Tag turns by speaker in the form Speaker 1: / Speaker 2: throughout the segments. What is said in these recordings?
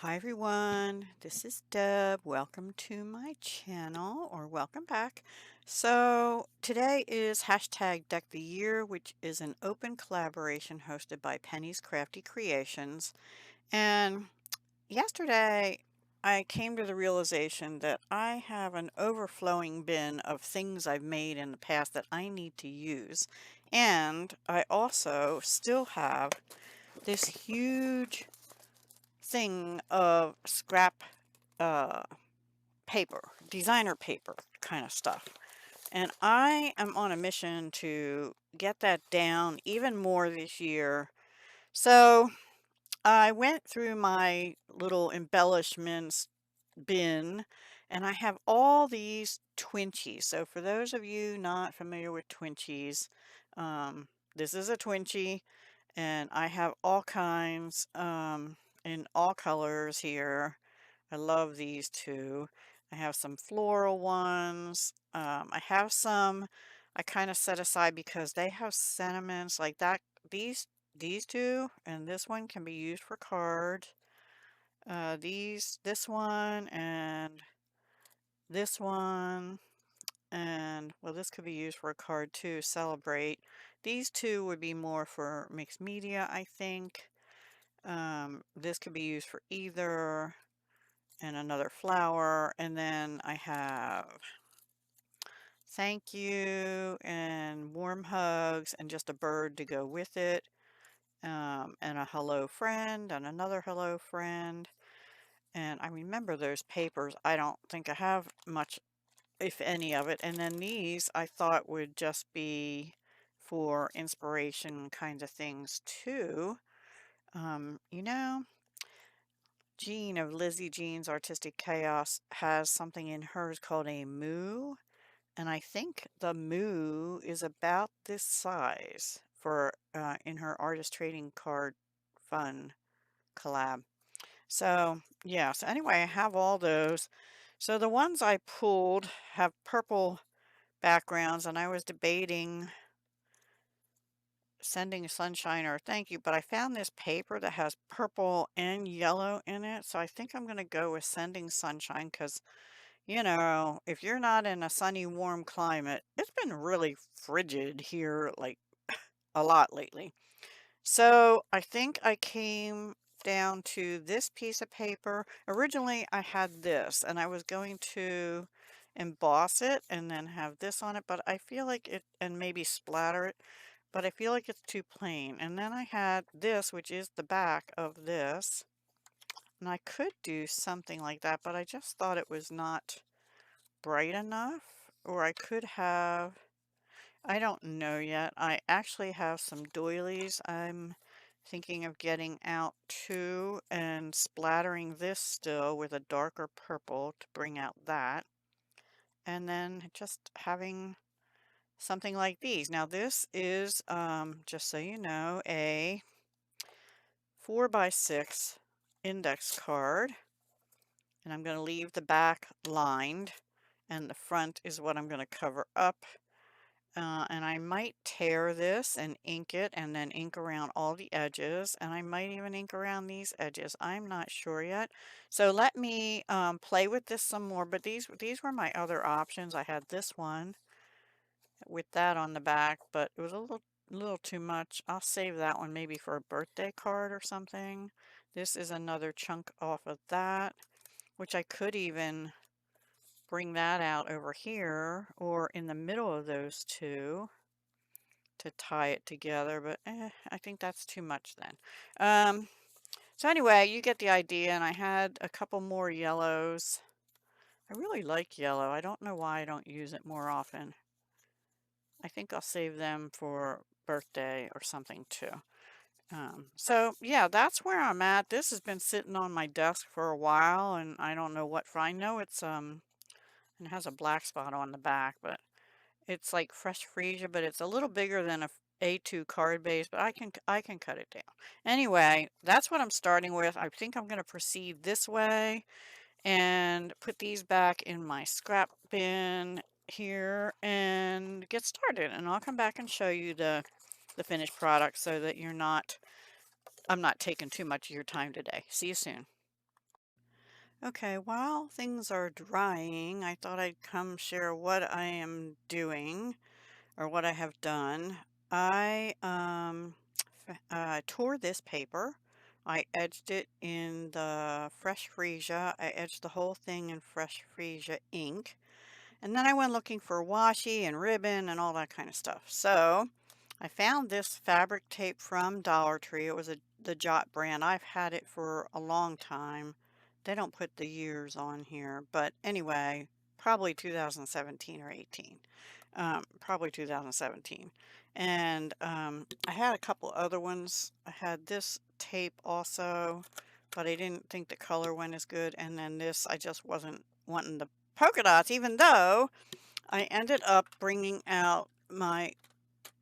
Speaker 1: Hi everyone, this is Deb. Welcome to my channel, or welcome back. So today is hashtag Deck the Year, which is an open collaboration hosted by Penny's Crafty Creations. And yesterday I came to the realization that I have an overflowing bin of things I've made in the past that I need to use. And I also still have this huge thing of scrap uh, paper, designer paper kind of stuff. And I am on a mission to get that down even more this year. So I went through my little embellishments bin and I have all these Twinchies. So for those of you not familiar with Twinchies, this is a Twinchie and I have all kinds in all colors here. I love these two. I have some floral ones. I have some I kind of set aside because they have sentiments like that. These two and this one can be used for cards. This one and this one and well, this could be used for a card too. Celebrate. These two would be more for mixed media, I think. This could be used for either and another flower. And then I have thank you and warm hugs and just a bird to go with it. And a hello friend and another hello friend. And I remember those papers. I don't think I have much, if any of it. And then these I thought would just be for inspiration kinds of things too. You know, Jean of Lizzie Jean's Artistic Chaos has something in hers called a moo, and I think the moo is about this size for in her artist trading card fun collab. So yeah, so anyway, I have all those. So the ones I pulled have purple backgrounds, and I was debating sending sunshine or thank you, but I found this paper that has purple and yellow in it, so I think I'm going to go with sending sunshine because, if you're not in a sunny, warm climate, it's been really frigid here, like a lot lately. So I think I came down to this piece of paper. Originally, I had this, and I was going to emboss it and then have this on it, but I feel like it, and maybe splatter it, but I feel like it's too plain. And then I had this, which is the back of this, and I could do something like that, but I just thought it was not bright enough, or I could have, I don't know yet. I actually have some doilies I'm thinking of getting out too and splattering this still with a darker purple to bring out that. And then just having something like these. Now this is, just so you know, a 4x6 index card. And I'm going to leave the back lined. And the front is what I'm going to cover up. And I might tear this and ink it and then ink around all the edges. And I might even ink around these edges. I'm not sure yet. So let me play with this some more. But these were my other options. I had this one with that on the back, but it was a little too much. I'll save that one maybe for a birthday card or something. This is another chunk off of that, which I could even bring that out over here or in the middle of those two to tie it together, but I think that's too much then. So anyway, you get the idea, and I had a couple more yellows. I really like yellow. I don't know why I don't use it more often. I think I'll save them for birthday or something too. So yeah, that's where I'm at. This has been sitting on my desk for a while, and I don't know what for. I know it has a black spot on the back, but it's like fresh freesia, but it's a little bigger than a A2 card base, but I can cut it down. Anyway, that's what I'm starting with. I think I'm going to proceed this way and put these back in my scrap bin here and get started. And I'll come back and show you the finished product so that I'm not taking too much of your time today. See you soon. Okay, while things are drying, I thought I'd come share what I am doing or what I have done. I tore this paper. I edged it in the Fresh Freesia. I edged the whole thing in Fresh Freesia ink. And then I went looking for washi and ribbon and all that kind of stuff. So I found this fabric tape from Dollar Tree. It was the Jot brand. I've had it for a long time. They don't put the years on here, but anyway, probably 2017 or 18. Probably 2017. And I had a couple other ones. I had this tape also, but I didn't think the color went as good. And then this, I just wasn't wanting the polka dots, even though I ended up bringing out my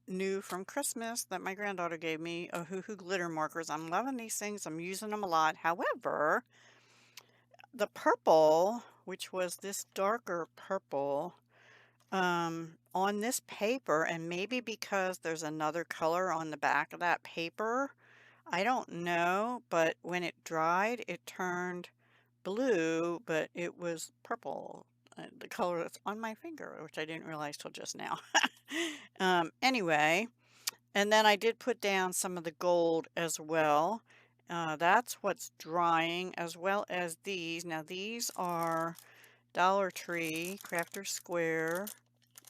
Speaker 1: new from Christmas that my granddaughter gave me, a Hoo Hoo glitter markers. I'm loving these things. I'm using them a lot. However, the purple, which was this darker purple, on this paper, and maybe because there's another color on the back of that paper, I don't know, but when it dried, it turned blue, but it was purple, the color that's on my finger, which I didn't realize till just now. Anyway, and then I did put down some of the gold as well. That's what's drying, as well as these. Now these are Dollar Tree Crafter Square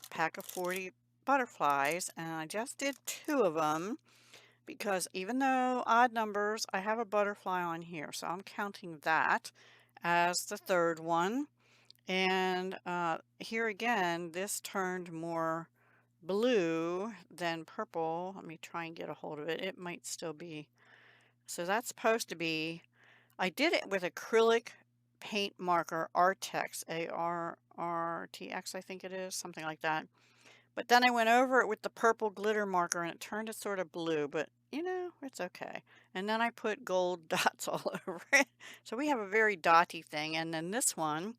Speaker 1: pack of 40 butterflies, and I just did 2 of them because even though odd numbers, I have a butterfly on here, so I'm counting that as the third one. And here again, this turned more blue than purple. Let me try and get a hold of it. It might still be. So that's supposed to be, I did it with acrylic paint marker Artex, A-R-R-T-X, I think it is, something like that. But then I went over it with the purple glitter marker and it turned it sort of blue, but you know, it's okay. And then I put gold dots all over it. So we have a very dotty thing. And then this one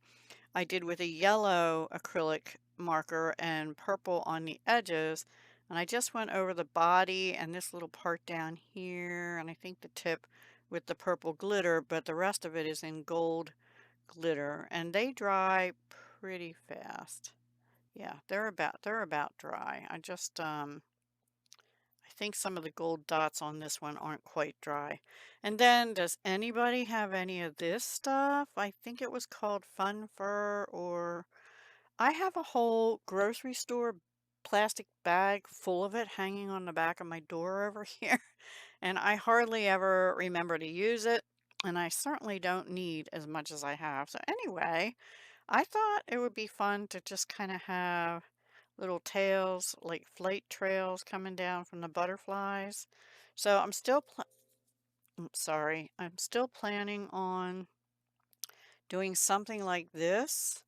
Speaker 1: I did with a yellow acrylic marker and purple on the edges. And I just went over the body and this little part down here, and I think the tip with the purple glitter, but the rest of it is in gold glitter. And they dry pretty fast. Yeah, they're about dry. I think some of the gold dots on this one aren't quite dry. And then does anybody have any of this stuff? I think it was called Fun Fur, or I have a whole grocery store plastic bag full of it hanging on the back of my door over here. And I hardly ever remember to use it. And I certainly don't need as much as I have. So anyway, I thought it would be fun to just kind of have little tails, like flight trails coming down from the butterflies. So I'm still planning on doing something like this.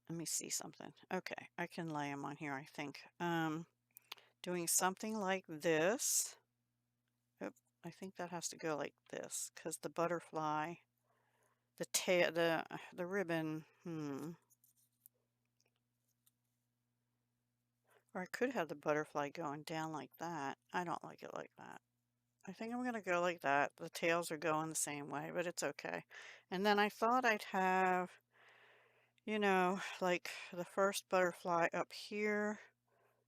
Speaker 1: Let me see something. Okay, I can lay them on here, I think. Doing something like this. Oop, I think that has to go like this because the butterfly, the tail, the ribbon, Or I could have the butterfly going down like that. I don't like it like that. I think I'm going to go like that. The tails are going the same way, but it's okay. And then I thought I'd have, like the first butterfly up here.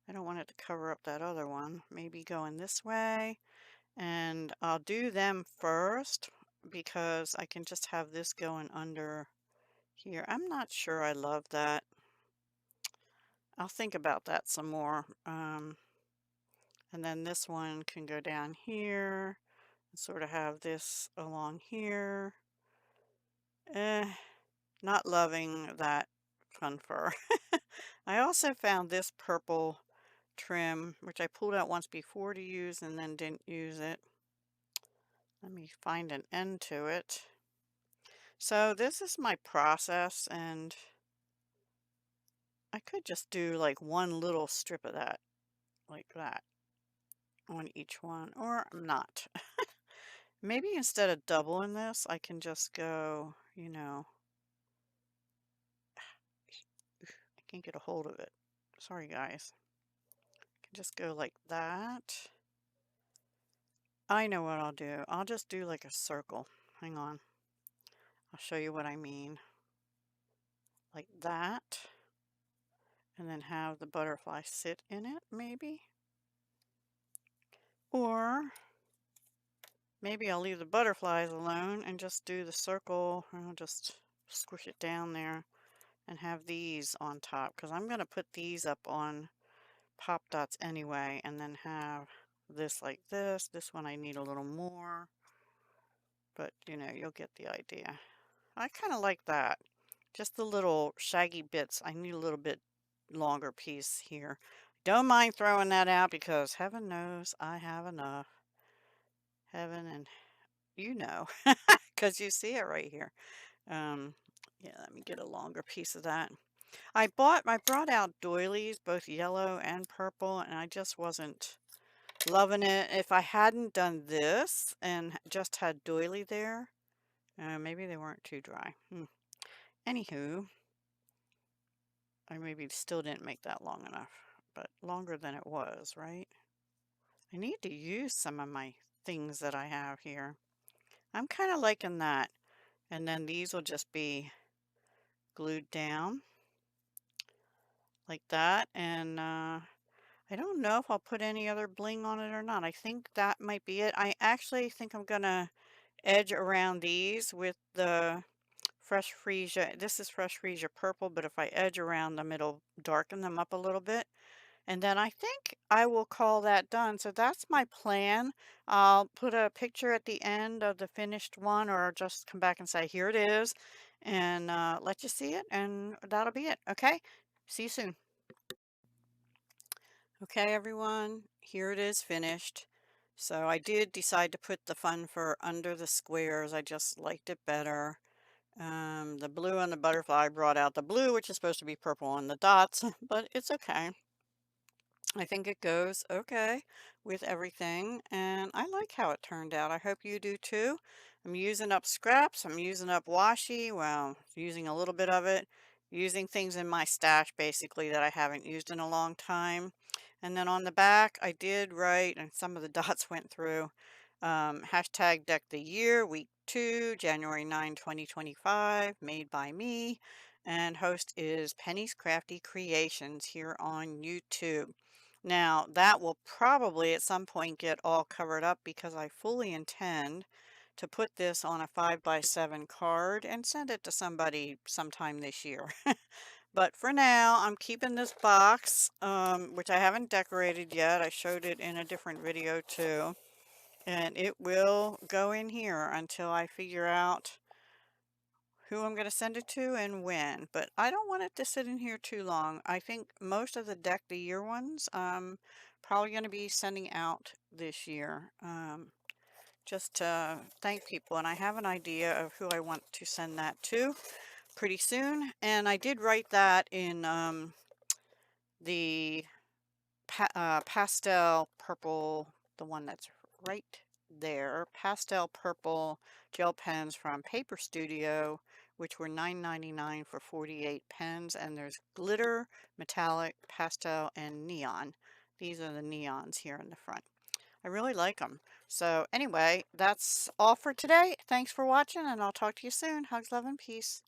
Speaker 1: I don't want it to cover up that other one. Maybe going this way. And I'll do them first because I can just have this going under here. I'm not sure I love that. I'll think about that some more. And then this one can go down here and sort of have this along here. Not loving that fun fur. I also found this purple trim, which I pulled out once before to use and then didn't use it. Let me find an end to it. So this is my process, and I could just do like one little strip of that, like that, on each one, or not. Maybe instead of doubling this, I can just go, I can't get a hold of it. Sorry, guys. I can just go like that. I know what I'll do. I'll just do like a circle. Hang on. I'll show you what I mean. Like that. And then have the butterfly sit in it, maybe. Or maybe I'll leave the butterflies alone and just do the circle. I'll just squish it down there and have these on top, because I'm going to put these up on pop dots anyway, and then have this like this. This one I need a little more, but you know, you'll get the idea. I kind of like that. Just the little shaggy bits. I need a little bit longer piece here. Don't mind throwing that out because heaven knows I have enough. Heaven and you know, because you see it right here. Um, yeah, let me get a longer piece of that. I brought out doilies, both yellow and purple, and I just wasn't loving it. If I hadn't done this and just had doily there, maybe they weren't too dry. Anywho, I maybe still didn't make that long enough, but longer than it was, right? I need to use some of my things that I have here. I'm kind of liking that. And then these will just be glued down like that. And I don't know if I'll put any other bling on it or not. I think that might be it. I actually think I'm gonna edge around these with the Fresh Freesia. This is Fresh Freesia purple, but if I edge around them, it'll darken them up a little bit. And then I think I will call that done. So that's my plan. I'll put a picture at the end of the finished one, or just come back and say, here it is, and let you see it, and that'll be it. Okay? See you soon. Okay, everyone, here it is finished. So I did decide to put the fun fur under the squares. I just liked it better. The blue on the butterfly brought out the blue, which is supposed to be purple on the dots, but it's okay. I think it goes okay with everything, and I like how it turned out. I hope you do too. I'm using up scraps. I'm using up washi. Well, using a little bit of it. Using things in my stash basically that I haven't used in a long time. And then on the back, I did write, and some of the dots went through, hashtag Deck the Year, week 2, January 9, 2025, made by me. And host is Penny's Crafty Creations here on YouTube. Now, that will probably at some point get all covered up because I fully intend to put this on a 5x7 card and send it to somebody sometime this year. But for now, I'm keeping this box, which I haven't decorated yet. I showed it in a different video too. And it will go in here until I figure out who I'm going to send it to and when. But I don't want it to sit in here too long. I think most of the Deck the Year ones, probably going to be sending out this year. Just to thank people. And I have an idea of who I want to send that to pretty soon. And I did write that in the pastel purple, the one that's right there, pastel purple gel pens from Paper Studio, which were $9.99 for 48 pens. And there's glitter, metallic, pastel, and neon. These are the neons here in the front. I really like them. So anyway, that's all for today. Thanks for watching, and I'll talk to you soon. Hugs, love, and peace.